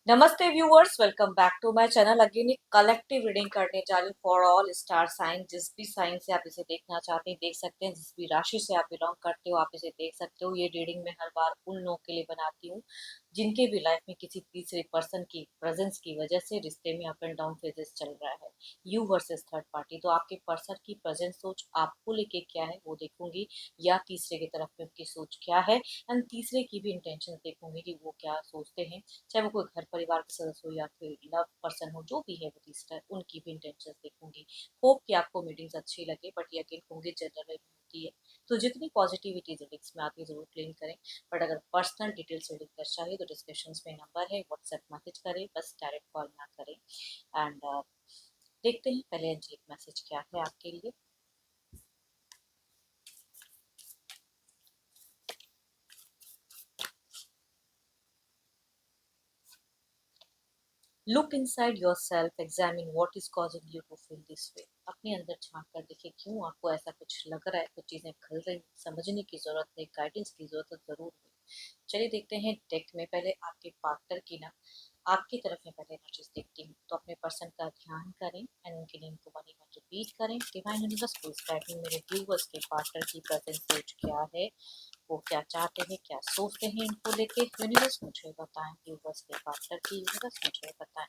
नमस्ते viewers, welcome back to my channel. Again एक collective reading करने जा रही हूँ फॉर ऑल स्टार साइन। जिस भी साइन से आप इसे देखना चाहते हैं देख सकते हैं, जिस भी राशि से आप बिलोंग करते हो आप इसे देख सकते हो। ये रीडिंग मैं हर बार उन लोगों के लिए बनाती हूँ जिनके भी लाइफ में किसी तीसरे पर्सन की प्रेजेंस की वजह से रिश्ते में अप एंड डाउन फेजेस चल रहा है, यू वर्सेस थर्ड पार्टी। तो आपके पर्सन की प्रेजेंट सोच आपको लेके क्या है वो देखूंगी, या तीसरे की तरफ में उनकी सोच क्या है, एंड तीसरे की भी इंटेंशन देखूंगी कि वो क्या सोचते हैं। चाहे वो कोई घर परिवार के सदस्य हो या फिर लव पर्सन हो, जो भी है वो तीसरा, उनकी भी इंटेंशन देखूंगी। होप कि आपको मीटिंग्स अच्छी लगे, बट यकीन होंगे जनरल होती है तो जितनी पॉजिटिविटी रीडिंग्स में आती है जरूर क्लेम करें। बट अगर पर्सनल डिटेल्स रीडिंग कर चाहिए तो डिस्क्रिप्शन में नंबर है, व्हाट्सएप मैसेज करें, बस डायरेक्ट कॉल ना करें। एंड देखते हैं पहले एंजलिक मैसेज क्या है आपके लिए। Look inside yourself, examine what is causing you to feel this way. अपने अंदर झांक कर देखिए क्यों आपको ऐसा कुछ लग रहा है, कुछ चीजें खल रही, समझने की जरूरत है, गाइडेंस की जरूरत जरूर है। चलिए देखते हैं डेक में। पहले आपके पार्टनर की ना आपकी तरफ में पहले एनर्जीज देखती हूँ, तो अपने पर्सन का ध्यान करें एंड उनके नेम को वन वन रिपीट करें। Divine universe please guide me, मेरे व्यूअर्स के पार्टनर की प्रेजेंट सोच क्या है, वो क्या चाहते हैं, क्या सोचते हैं इनको लेके। यूनिवर्स मुझे बताएं, व्यूअर्स के पार्टनर की यूनिवर्स मुझे बताएं।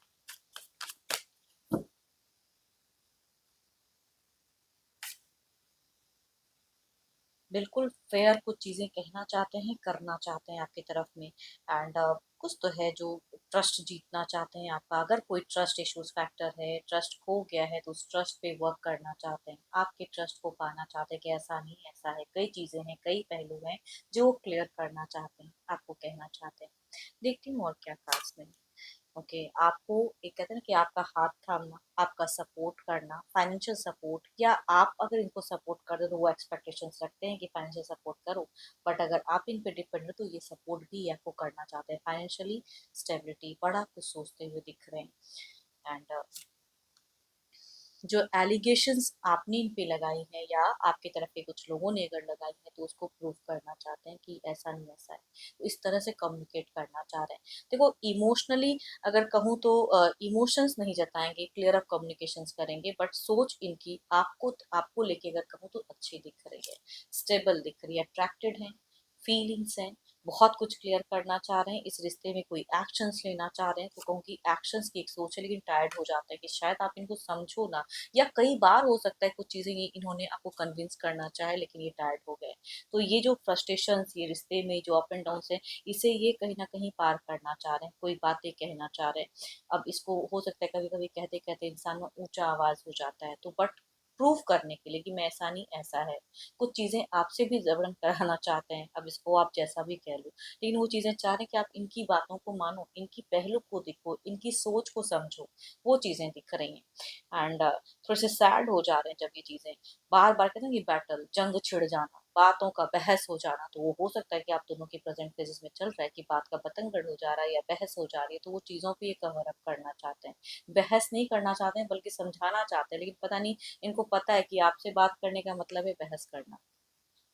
बिल्कुल फेयर कुछ चीजें कहना चाहते हैं, करना चाहते हैं आपकी तरफ में। एंड कुछ तो है जो ट्रस्ट जीतना चाहते हैं आपका। अगर कोई ट्रस्ट इश्यूज फैक्टर है, ट्रस्ट खो गया है, तो उस ट्रस्ट पे वर्क करना चाहते हैं, आपके ट्रस्ट को पाना चाहते हैं कि ऐसा नहीं ऐसा है। कई चीजें हैं, कई पहलू हैं जो वो क्लियर करना चाहते हैं, आपको कहना चाहते हैं। देखती हूँ और क्या खास में। ओके, आपको एक कहते हैं ना कि आपका हाथ थामना, आपका सपोर्ट करना, फाइनेंशियल सपोर्ट, या आप अगर इनको सपोर्ट कर दो तो वो एक्सपेक्टेशंस रखते हैं कि फाइनेंशियल सपोर्ट करो। बट अगर आप इन पे डिपेंड हो तो ये सपोर्ट भी आपको करना चाहते हैं। फाइनेंशियली स्टेबिलिटी बड़ा कुछ सोचते हुए दिख रहे हैं। एंड जो एलिगेशंस आपने इन पे लगाई है या आपके तरफ के कुछ लोगों ने अगर लगाई है तो उसको प्रूव करना चाहते हैं कि ऐसा नहीं ऐसा है, तो इस तरह से कम्युनिकेट करना चाह रहे हैं। देखो इमोशनली अगर कहूँ तो इमोशंस नहीं जताएंगे, क्लियर अप कम्युनिकेशंस करेंगे, बट सोच इनकी आपको आपको लेके अगर कहूँ तो अच्छी दिख रही है, स्टेबल दिख रही है, अट्रैक्टेड है, फीलिंग्स हैं, बहुत कुछ क्लियर करना चाह रहे हैं। इस रिश्ते में कोई एक्शंस लेना चाह रहे हैं तो कहूँ कि एक्शंस की एक सोच है, लेकिन टायर्ड हो जाता है कि शायद आप इनको समझो ना, या कई बार हो सकता है कुछ चीजें ये इन्होंने आपको कन्विंस करना चाहे लेकिन ये टायर्ड हो गए। तो ये जो फ्रस्ट्रेशन ये रिश्ते में जो अप एंड डाउन है, इसे ये कहीं ना कहीं पार करना चाह रहे हैं, कोई बातें कहना चाह रहे हैं। अब इसको हो सकता है कभी कभी कहते कहते इंसान में ऊंचा आवाज हो जाता है, तो बट प्रूव करने के लिए कि मैं ऐसा नहीं ऐसा है, कुछ चीजें आपसे भी जबरन कराना चाहते हैं। अब इसको आप जैसा भी कह लो, लेकिन वो चीजें चाह रहे हैं कि आप इनकी बातों को मानो, इनकी पहलू को देखो, इनकी सोच को समझो। वो चीजें दिख रही हैं। एंड थोड़े से सैड हो जा रहे हैं जब ये चीजें बार बार कहते हैं कि बैटल, जंग छिड़ जाना, बातों का बहस हो जाना। तो वो हो सकता है कि आप दोनों की प्रेजेंट फेजेस में चल रहा है कि बात का बतंगड़ हो जा रहा है या बहस हो जा रही है, तो वो चीजों पे ये कवर अप करना चाहते हैं। बहस नहीं करना चाहते हैं बल्कि समझाना चाहते हैं, लेकिन पता नहीं इनको पता है कि आपसे बात करने का मतलब है बहस करना।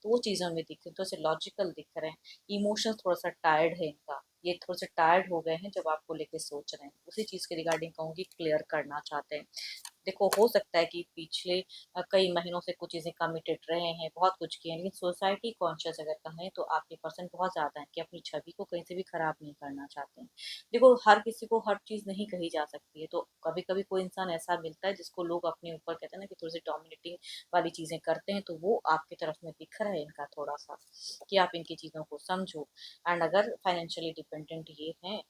तो वो चीज़ों में दिख रहे, थोड़े से लॉजिकल दिख रहे हैं। इमोशंस थोड़ा सा टायर्ड है इनका, ये थोड़े से टायर्ड हो गए हैं जब आपको लेके सोच रहे हैं, उसी चीज़ के रिगार्डिंग कहूँगी क्लियर करना चाहते हैं। देखो हो सकता है कि पिछले कई महीनों से कुछ चीज़ें कमिटेड रहे हैं, बहुत कुछ किए हैं, लेकिन सोसाइटी कॉन्शियस अगर कहें तो आपके पर्सन बहुत ज़्यादा है कि अपनी छवि को कहीं से भी खराब नहीं करना चाहते हैं। देखो हर किसी को हर चीज़ नहीं कही जा सकती है, तो कभी कभी कोई इंसान ऐसा मिलता है जिसको लोग अपने ऊपर कहते हैं ना कि थोड़ी सी डोमिनेटिंग वाली चीज़ें करते हैं, तो वो आपकी तरफ में दिख रहा है इनका थोड़ा सा कि आप इनकी चीज़ों को समझो। एंड अगर फाइनेंशियली डिपेंडेंट ये हैं,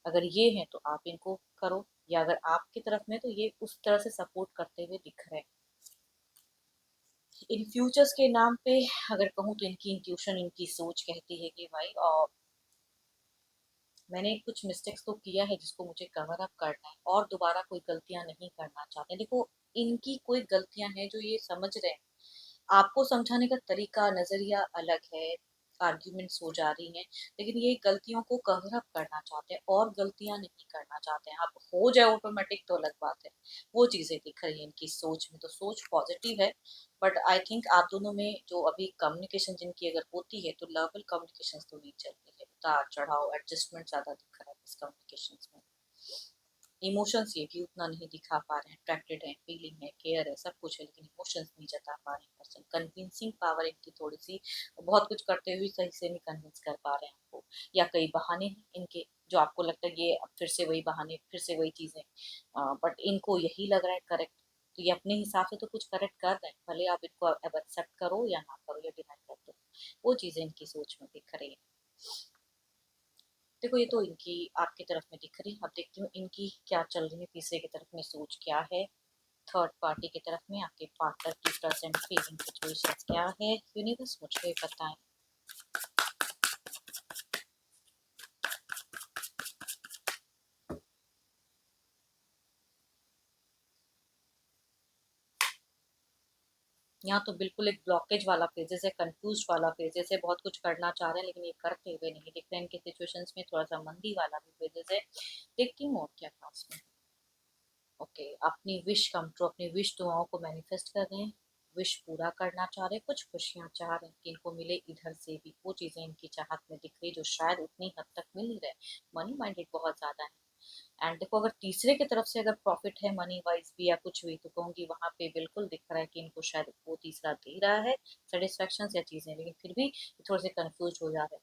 अगर ये हैं तो आप इनको करो, या अगर आपकी तरफ में तो ये उस तरह से सपोर्ट करते हुए दिख रहे हैं। इन फ्यूचर्स के नाम पे अगर कहूँ तो इनकी इंट्यूशन, इनकी सोच कहती है कि भाई मैंने कुछ मिस्टेक्स तो किया है जिसको मुझे कवर अप करना है, और दोबारा कोई गलतियां नहीं करना चाहते। देखो इनकी कोई गलतियां हैं जो ये समझ रहे हैं, आपको समझाने का तरीका नजरिया अलग है, आर्ग्यूमेंट्स हो जा रही हैं, लेकिन ये गलतियों को कवर अप करना चाहते हैं और गलतियां नहीं करना चाहते हैं। अब हो जाए ऑटोमेटिक तो अलग बात है, वो चीजें दिख रही है इनकी सोच में, तो सोच पॉजिटिव है। बट आई थिंक आप दोनों में जो अभी कम्युनिकेशन जिनकी अगर होती है तो लेवल कम्युनिकेशन तो नहीं चल रही है, उतार चढ़ाव एडजस्टमेंट ज्यादा दिख रहा है इस कम्युनिकेशन में। इमोशंस ये भी उतना नहीं दिखा पा रहे हैं, अट्रैक्टेड है, फीलिंग है, केयर है, सब कुछ है, लेकिन इमोशंस नहीं जता पा रहे हैं पर्सन। कन्विंसिंग पावर इनकी थोड़ी सी, बहुत कुछ करते हुए सही से नहीं कन्विंस कर पा रहे हैं आपको, या कई बहाने हैं इनके जो आपको लगता है ये अब फिर से वही बहाने, फिर से वही चीजें, बट इनको यही लग रहा है करेक्ट। तो ये अपने हिसाब से तो कुछ करेक्ट कर रहे हैं, भले आप इनको अब एक्सेप्ट करो या ना करो या डिनाई कर दो, वो चीजें इनकी सोच में दिख रही है। देखो ये तो इनकी आपकी तरफ में दिख रही है, अब देखती हूँ इनकी क्या चल रही है, तीसरे की तरफ में सोच क्या है, थर्ड पार्टी की तरफ में आपके पार्टनर की प्रेजेंट फीलिंग सिचुएशन क्या है, यूनिवर्स मुझे बताएं। यहाँ तो बिल्कुल एक ब्लॉकेज वाला फेजेस है, कंफ्यूज वाला फेजेस है, बहुत कुछ करना चाह रहे हैं लेकिन ये करते हुए नहीं दिख रहे हैं। इनके सिचुएशंस में थोड़ा सा मंदी वाला भी फेजेस है। देखती हूँ और क्या खास में। ओके, अपनी विश कम ट्रू, अपनी विश दुआओं को मैनिफेस्ट कर रहे हैं, विश पूरा करना चाह रहे हैं, कुछ खुशियां चाह रहे हैं कि इनको मिले इधर से भी, वो चीजें इनकी चाहत में दिख रही जो शायद उतनी हद तक मिल नहीं रहे। मनी माइंडेड बहुत ज्यादा है। एंड देखो अगर तीसरे की तरफ से अगर प्रॉफिट है मनी वाइज भी या कुछ भी, तो कहूंगी वहां पे बिल्कुल दिख रहा है कि इनको शायद वो तीसरा दे रहा है सेटिस्फेक्शन या चीजें, लेकिन फिर भी थोड़े से कंफ्यूज हो जा रहे हैं।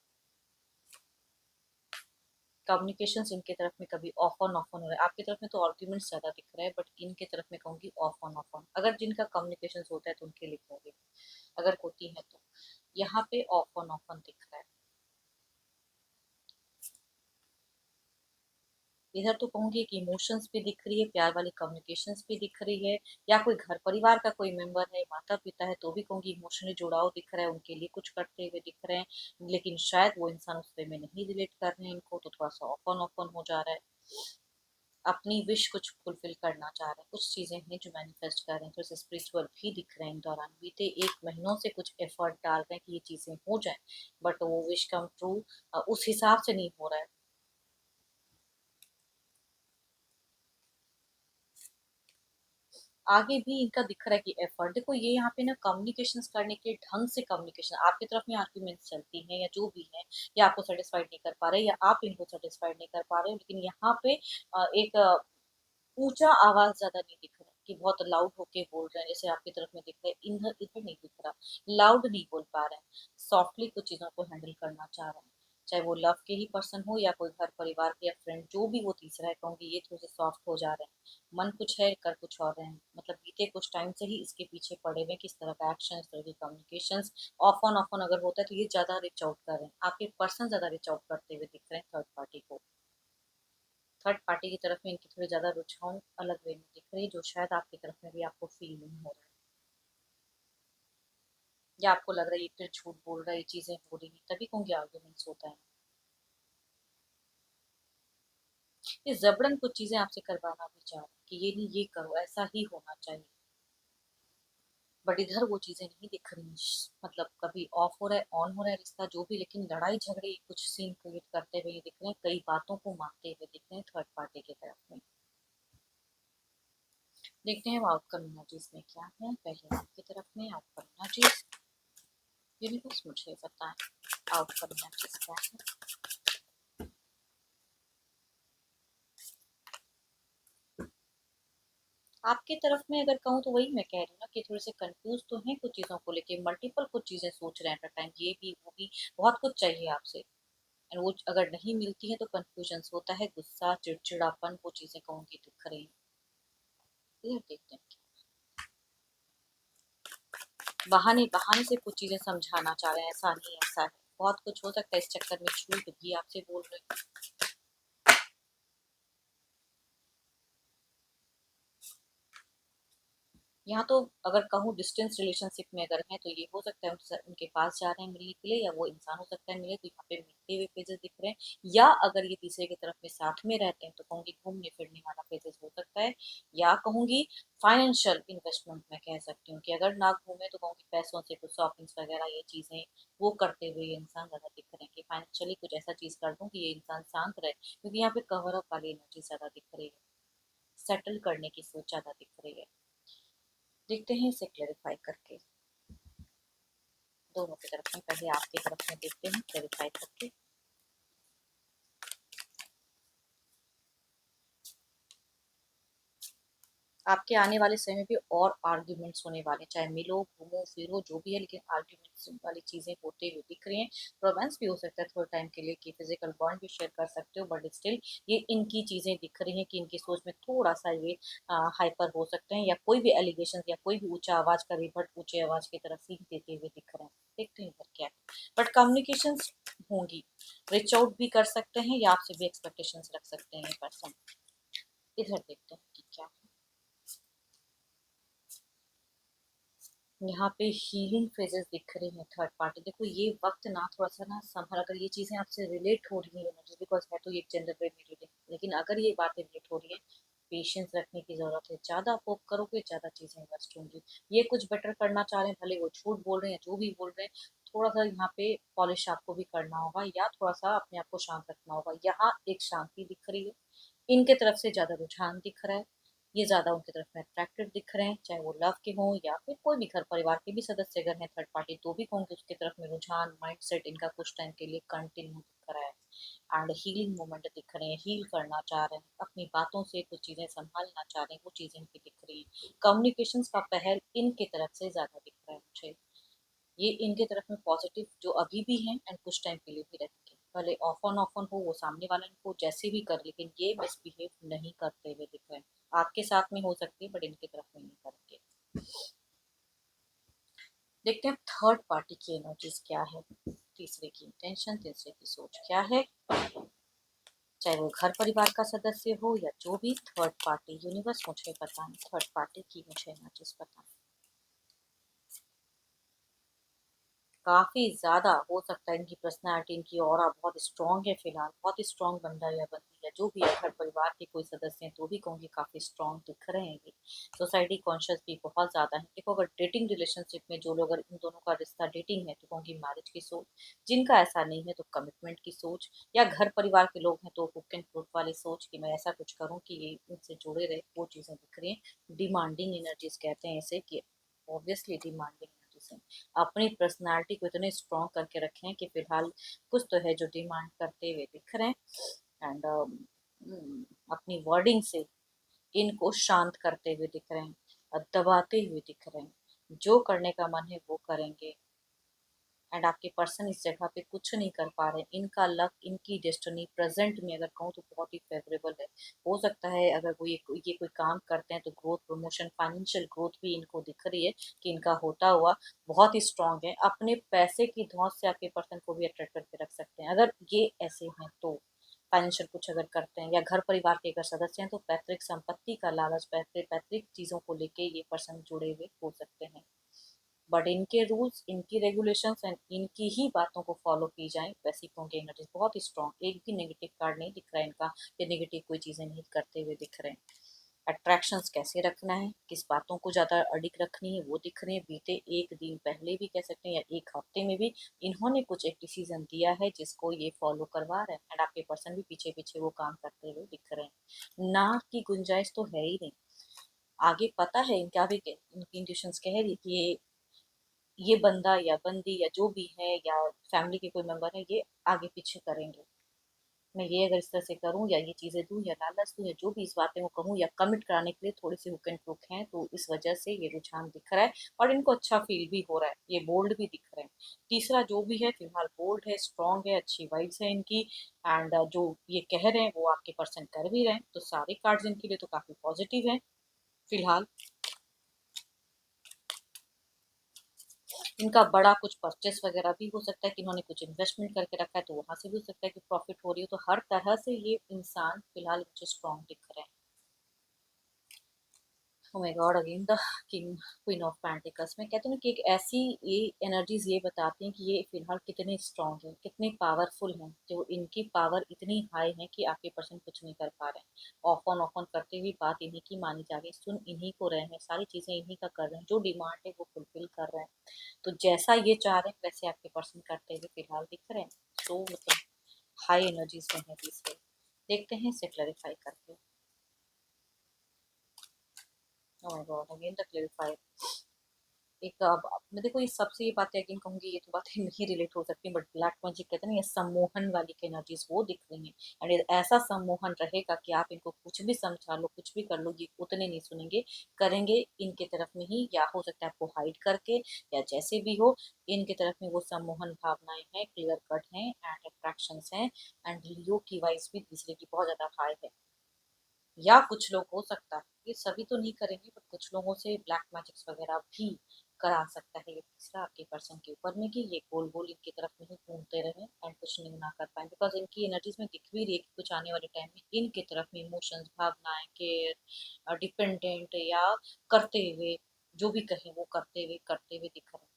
कम्युनिकेशन इनके तरफ में कभी ऑफ ऑन हो रहा है, आपकी तरफ में तो आर्ग्यूमेंट्स ज्यादा दिख रहा है, बट इनके तरफ में कहूंगी ऑफ ऑन, अगर जिनका कम्युनिकेशन होता है तो उनके लिखूंगी, अगर होती है तो। यहाँ पे ऑफ ऑन दिख रहा है। इधर तो कहूंगी कि इमोशंस भी दिख रही है, प्यार वाली कम्युनिकेशंस भी दिख रही है, या कोई घर परिवार का कोई मेंबर है, माता पिता है, तो भी कहूंगी इमोशनली जुड़ाव दिख रहा है, उनके लिए कुछ करते हुए दिख रहे हैं, लेकिन शायद वो इंसान उस वे में नहीं रिलेट कर रहे हैं इनको, तो थोड़ा सा ऑफ ऑन हो जा रहा है। अपनी विश कुछ फुलफिल करना चाह रहे हैं, कुछ चीजें हैं जो मैनिफेस्ट कर रहे हैं, थोड़े से स्पिरिचुअल भी दिख रहे हैं इन दौरान, बीते एक महीनों से कुछ एफर्ट डाल रहे हैं कि ये चीजें हो जाएं, बट वो विश कम ट्रू उस हिसाब से नहीं हो रहा है। आगे भी इनका दिख रहा है कि एफर्ट, देखो ये यहाँ पे ना कम्युनिकेशन करने के ढंग से, कम्युनिकेशन आपकी तरफ में आर्ग्यूमेंट्स चलती हैं या जो भी है, या आपको सेटिस्फाइड नहीं कर पा रहे या आप इनको सेटिस्फाइड नहीं कर पा रहे, लेकिन यहाँ पे एक ऊंचा आवाज ज्यादा नहीं दिख रहा कि बहुत लाउड होके बोल रहे हैं, जैसे आपकी तरफ में दिख रहा है, इधर इधर नहीं दिख रहा, लाउड नहीं बोल पा रहे हैं, सॉफ्टली कुछ चीजों को हैंडल करना चाह रहे हैं, चाहे वो लव के ही पर्सन हो या कोई घर परिवार के या फ्रेंड, जो भी वो तीसरा है, कहूंगी ये थोड़े से सॉफ्ट हो जा रहे हैं, मन कुछ है कर कुछ और रहे हैं, मतलब बीते कुछ टाइम से ही इसके पीछे पड़े हुए हैं, किस तरह का एक्शन, इस तरह की कम्युनिकेशन, ऑफ ऑन अगर होता है तो ये ज्यादा रिच आउट कर रहे हैं, आपके पर्सन ज्यादा रिच आउट करते हुए दिख रहे हैं थर्ड पार्टी को। थर्ड पार्टी की तरफ में इनकी थोड़ी ज्यादा रुझान अलग वे में दिख रही है, जो शायद आपकी तरफ में भी आपको फील नहीं हो रहा है, या आपको लग रहा है ये फिर झूठ बोल रहा है, ये चीजें हो रही है, तभी कहूंगी आर्ग्यूमेंट्स होता है। ये जबरन कुछ चीजें आपसे करवाना भी चाह रहे हैं कि ये नहीं ये करो, ऐसा ही होना चाहिए, बट इधर वो चीजें नहीं दिख रही, मतलब कभी ऑफ हो रहा है ऑन हो रहा है रिश्ता जो भी, लेकिन लड़ाई झगड़े कुछ सीन क्रिएट करते हुए ये दिख रहे हैं, कई बातों को मानते हुए दिख रहे हैं थर्ड पार्टी की तरफ में। देखते हैं आउटकम एनर्जीज में क्या है, पहले आपकी तरफ में आउटकम एनर्जीज, यूनिवर्स मुझे बताएं आउटकम एनर्जीज क्या है। आपकी तरफ में अगर कहूँ तो वही मैं कह रही हूँ ना कि थोड़े से कंफ्यूज तो हैं कुछ चीज़ों को लेके, मल्टीपल कुछ चीज़ें सोच रहे हैं एट टाइम, ये भी वो भी, बहुत कुछ चाहिए आपसे, एंड वो अगर नहीं मिलती है तो कंफ्यूजन होता है, गुस्सा चिड़चिड़ापन, वो चीज़ें कहूँगी दिख रही हैं। ये देखते हैं, बहाने बहाने से कुछ चीज़ें समझाना चाह रहे हैं, ऐसा नहीं ऐसा है, बहुत कुछ हो सकता है, इस चक्कर में झूठ भी आपसे बोल रहे हैं। यहाँ तो अगर कहूँ डिस्टेंस रिलेशनशिप में अगर है तो ये हो सकता है उनके पास जा रहे हैं मिलने के लिए, या वो इंसान हो सकता है मिले, तो यहाँ पे मिलते हुए फेजेस दिख रहे हैं, या अगर ये तीसरे की तरफ में साथ में रहते हैं तो कहूंगी घूमने फिरने वाला फेजेस हो सकता है, या कहूंगी फाइनेंशियल इन्वेस्टमेंट में कह सकती हूँ कि अगर ना घूमे तो कहूंगी पैसों से कुछ शॉपिंग्स वगैरह ये चीजें वो करते हुए ये इंसान ज्यादा दिख रहे हैं, कि फाइनेंशियली कुछ ऐसा चीज कर दूं कि ये इंसान शांत रहे, क्योंकि यहाँ पे कवर अप वाली एनर्जी ज्यादा दिख रही है, सेटल करने की सोच ज्यादा दिख रही है। देखते हैं इसे क्लेरिफाई करके, दोनों की तरफ में, पहले आपकी तरफ में देखते हैं क्लेरिफाई करके। आपके आने वाले समय में भी और आर्ग्यूमेंट्स होने वाले, चाहे मिलो घूमो फिरो जो भी है, लेकिन आर्ग्यूमेंट्स वाली चीजें होते हुए दिख रही हैं। रोमांस भी हो सकता है थोड़े टाइम के लिए, कि फिजिकल बॉन्ड भी शेयर कर सकते हो, बट स्टिल ये इनकी चीजें दिख रही हैं कि इनकी सोच में थोड़ा सा ये हाइपर हो सकते हैं, या कोई भी एलिगेशन या कोई भी ऊंचा आवाज का रिवर्ट ऊंचे आवाज की तरफ सीख देते हुए दिख रहे हैं। देखते हैं इधर क्या है, बट कम्युनिकेशन होंगी, रीच आउट भी कर सकते हैं या आपसे भी एक्सपेक्टेशंस रख सकते हैं ये पर्सन। इधर देखते हैं कि क्या है। यहाँ पे हीलिंग फेजेस दिख रहे हैं थर्ड पार्टी। देखो ये वक्त ना थोड़ा सा ना संभल, अगर ये चीजें आपसे रिलेट हो रही है एनर्जी, बिकॉज है तो ये जनरल वे में रीडिंग, लेकिन अगर ये बातें रिलेट हो रही है, पेशेंस रखने की जरूरत है। ज्यादा होप करोगे ज्यादा चीजें वेस्ट होंगी। ये कुछ बेटर करना चाह रहे हैं, भले वो झूठ बोल रहे हैं जो भी बोल रहे हैं, थोड़ा सा यहाँ पे पॉलिश आपको भी करना होगा, या थोड़ा सा अपने आप को शांत रखना होगा। यहाँ एक शांति दिख रही है, इनके तरफ से ज्यादा रुझान दिख रहा है, ये ज्यादा उनकी तरफ में अट्रैक्टिव दिख रहे हैं, चाहे वो लव के हों या फिर कोई भी घर परिवार के भी सदस्य अगर हैं थर्ड पार्टी, तो भी होंगे उसकी तरफ में रुझान, माइंडसेट इनका कुछ टाइम के लिए कंटिन्यू दिख रहा है। एंड हीलिंग मोमेंट दिख रहे हैं, हील करना चाह रहे हैं, अपनी बातों से कुछ चीजें संभालना चाह रहे हैं, वो चीजें इनकी दिख रही है। कम्युनिकेशन का पहल इनके तरफ से ज्यादा दिख रहा है मुझे। ये इनके तरफ में पॉजिटिव जो अभी भी हैं एंड कुछ टाइम के लिए भी रहेंगे, भले ऑफ ऑन हो वो सामने वाले को जैसे भी कर, लेकिन ये मिसबिहेव नहीं करते हुए दिख रहे हैं। आपके साथ में हो सकती है बट इनकी तरफ में नहीं करेंगे। देखते हैं थर्ड पार्टी की एनर्जीज क्या है, तीसरे की इंटेंशन, तीसरे की सोच क्या है, चाहे वो घर परिवार का सदस्य हो या जो भी। थर्ड पार्टी यूनिवर्स मुझे बताएं, थर्ड पार्टी की मुझे एनर्जीज बताएं। काफी ज्यादा हो सकता है इनकी पर्सनालिटी, इनकी ऑरा बहुत स्ट्रांग है फिलहाल, बहुत ही स्ट्रांग बंदा या बंदी है जो भी है, घर परिवार के कोई सदस्य हैं तो भी कहूँगी काफी स्ट्रांग दिख रहे हैं ये। सोसाइटी कॉन्शियस भी बहुत ज्यादा है। देखो अगर डेटिंग रिलेशनशिप में जो लोग, अगर इन दोनों का रिश्ता डेटिंग है तो कहूँगी मैरिज की सोच, जिनका ऐसा नहीं है तो कमिटमेंट की सोच, या घर परिवार के लोग हैं तो कुक एंड फ्रूट वाली सोच कि मैं ऐसा कुछ करूँ कि ये इनसे जुड़े रहे, वो चीजें दिख रही हैं। डिमांडिंग एनर्जीज कहते हैं इसे, कि ऑब्वियसली डिमांडिंग एनर्जीज हैं, अपनी पर्सनालिटी को इतने स्ट्रॉन्ग करके रखे हैं कि फिलहाल कुछ तो है जो डिमांड करते हुए दिख रहे हैं। एंड अपनी वर्डिंग से इनको शांत करते हुए दिख रहे हैं, दबाते हुए दिख रहे हैं। जो करने का मन है वो करेंगे। एंड आपके पर्सन इस जगह पे कुछ नहीं कर पा रहे, इनका लक, इनकी डेस्टिनी प्रेजेंट में अगर कहूँ तो बहुत ही फेवरेबल है। हो सकता है अगर वो ये कोई काम करते हैं तो ग्रोथ, प्रमोशन, फाइनेंशियल ग्रोथ भी इनको दिख रही है कि इनका होता हुआ। बहुत ही स्ट्रांग है, अपने पैसे की धौंस से आपके पर्सन को भी अट्रैक्ट करके रख सकते हैं अगर ये ऐसे हैं तो। फाइनेंशियल कुछ अगर करते हैं, या घर परिवार के अगर सदस्य हैं तो पैतृक संपत्ति का लालच, पैतृक पैतृक चीजों को लेके ये पर्सन जुड़े हुए हो सकते हैं। बट इनके रूल्स, इनकी रेगुलेशंस एंड इनकी ही बातों को फॉलो की जाए, वैसी होंगे एनर्जीज बहुत ही स्ट्रॉन्ग। एक भी नेगेटिव कार्ड नहीं दिख रहा है इनका, ये नेगेटिव कोई चीजें नहीं करते हुए दिख रहे हैं। अट्रैक्शंस कैसे रखना है, किस बातों को ज्यादा अडिग रखनी है वो दिख रहे हैं। बीते एक दिन पहले भी कह सकते हैं या एक हफ्ते में भी इन्होंने कुछ एक डिसीजन दिया है जिसको ये फॉलो करवा रहे हैं, एंड आपके पर्सन भी पीछे पीछे वो काम करते हुए दिख रहे हैं। ना की गुंजाइश तो है ही नहीं। आगे पता है इनका भी, इनकी इंट्यूशंस कह रही कि ये बंदा या बंदी या जो भी है, या फैमिली के कोई मेंबर है, ये आगे पीछे करेंगे। मैं ये अगर इस तरह से करूँ या ये चीजें दूं या लालच दूं या जो भी इस बातें को कहूँ, या कमिट कराने के लिए थोड़ी सी हुक एंड क्रुक हैं, तो इस वजह से ये रुझान दिख रहा है। और इनको अच्छा फील भी हो रहा है, ये बोल्ड भी दिख रहे हैं। तीसरा जो भी है फिलहाल बोल्ड है, स्ट्रांग है, अच्छी वाइब्स है इनकी। एंड जो ये कह रहे हैं वो आपके पर्सन कर भी रहे हैं, तो सारे कार्ड्स इनके लिए तो काफी पॉजिटिव है फिलहाल। इनका बड़ा कुछ परचेस वगैरह भी हो सकता है, कि इन्होंने कुछ इन्वेस्टमेंट करके रखा है तो वहां से भी हो सकता है कि प्रॉफिट हो रही हो। तो हर तरह से ये इंसान फिलहाल मुझे स्ट्रॉन्ग दिख रहे हैं। Oh my God, again the king, queen of pentacles. मैं कहती हूँ कि एक ऐसी ये एनर्जीज ये बताती हैं कि ये फिलहाल कितने स्ट्रांग हैं, कितने पावरफुल हैं, जो इनकी पावर इतनी हाई है कि आपके पर्सन कुछ नहीं कर पा रहे हैं। ऑफ ऑन करते हुए बात इन्हीं की मानी जा रही है, सुन इन्हीं को रहे हैं, सारी चीजें इन्हीं का कर रहे हैं, जो डिमांड है वो फुलफिल कर रहे हैं। तो जैसा ये चाह रहे हैं वैसे आपके पर्सन करते हुए फिलहाल दिख रहे हैं। तो मतलब हाई एनर्जीज में है तीसरे। देखते हैं इसे क्लैरिफाई करके। Oh my God, again the clarify. मैं देखो, ये सबसे ये बातें अगेन कहूंगी, ये तो बातें नहीं रिलेट हो सकती, बट ब्लैक मैजिक कहते हैं ना, ये सम्मोहन वाली की एनर्जीज वो दिख रही हैं। एंड ऐसा सम्मोहन रहेगा कि आप इनको कुछ भी समझा लो, कुछ भी कर लो, ये उतने नहीं सुनेंगे, करेंगे इनके तरफ में ही, या हो सकता है आपको हाइड करके, या जैसे भी हो, इनके तरफ में वो सम्मोहन भावनाएं हैं, क्लियर कट हैं एंड अट्रैक्शन हैं। एंड लियो की वाइज भी तीसरे की बहुत ज्यादा हाई है। या कुछ लोग, हो सकता है, ये सभी तो नहीं करेंगे, बट कुछ लोगों से ब्लैक मैजिक्स वगैरह भी करा सकता है ये तीसरा आपके पर्सन के ऊपर में, कि ये गोल गोल इनकी तरफ में ही घूमते रहे एंड कुछ नहीं ना कर पाए, बिकॉज इनकी एनर्जीज में दिख भी रही है कि कुछ आने वाले टाइम में इनके तरफ में इमोशंस, भावनाएं, केयर, डिपेंडेंट या करते हुए, जो भी कहें वो करते हुए दिख रहे हैं।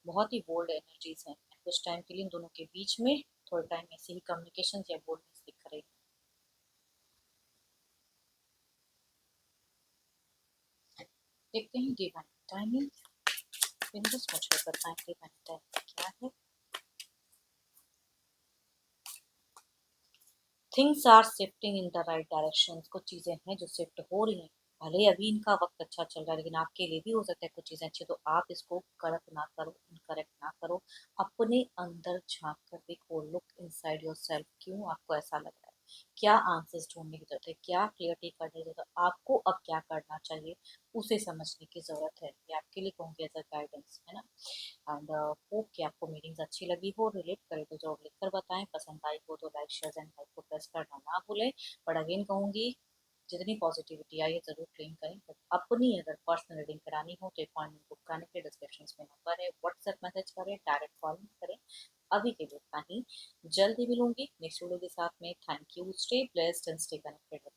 बहुत ही बोल्ड एनर्जीज हैं। कुछ टाइम के लिए इन दोनों के बीच में थोड़े टाइम ऐसे ही कम्युनिकेशन या बोल्डनेस दिख रही है। देखते हैं डिवाइन टाइमिंग, विंडोज मुझे बताएं डिवाइन टाइमिंग क्या है। Things are shifting in the right direction, कुछ चीजें हैं जो शिफ्ट हो रही हैं। भले ही अभी इनका वक्त अच्छा चल रहा है, लेकिन आपके लिए भी हो सकता है कुछ चीजें अच्छी, तो आप इसको गलत ना करो, इनकरेक्ट ना करो। अपने अंदर झांक कर देखो, लुक इनसाइड योर सेल्फ, क्यों आपको ऐसा लग रहा है, क्या आंसर्स ढूंढने की जरूरत है, क्या क्लियरिटी करने की जरूरत है, आपको अब क्या करना चाहिए, उसे समझने की जरूरत है। ये आपके लिए कहूँगी एज अ गाइडेंस, है ना। एंड होप कि आपको मीटिंग्स अच्छी लगी हो, रिलेट करे तो जरूर लिखकर बताएं, पसंद आई हो तो लाइक शेयर एंड लाइक को प्रेस करना ना भूलें। बट अगेन कहूंगी, जितनी पॉजिटिविटी आई है जरूर क्लेम करें, बट अपनी अगर पर्सनल रीडिंग करानी हो तो अपॉइंटमेंट बुक कराने के डिस्क्रिप्शन में नंबर है, व्हाट्सएप मैसेज करें, डायरेक्ट कॉल करें। अभी के लिए इतना ही, जल्दी मिलूंगी नेक्स्ट वीडियो के साथ में। Thank you, stay blessed and stay connected.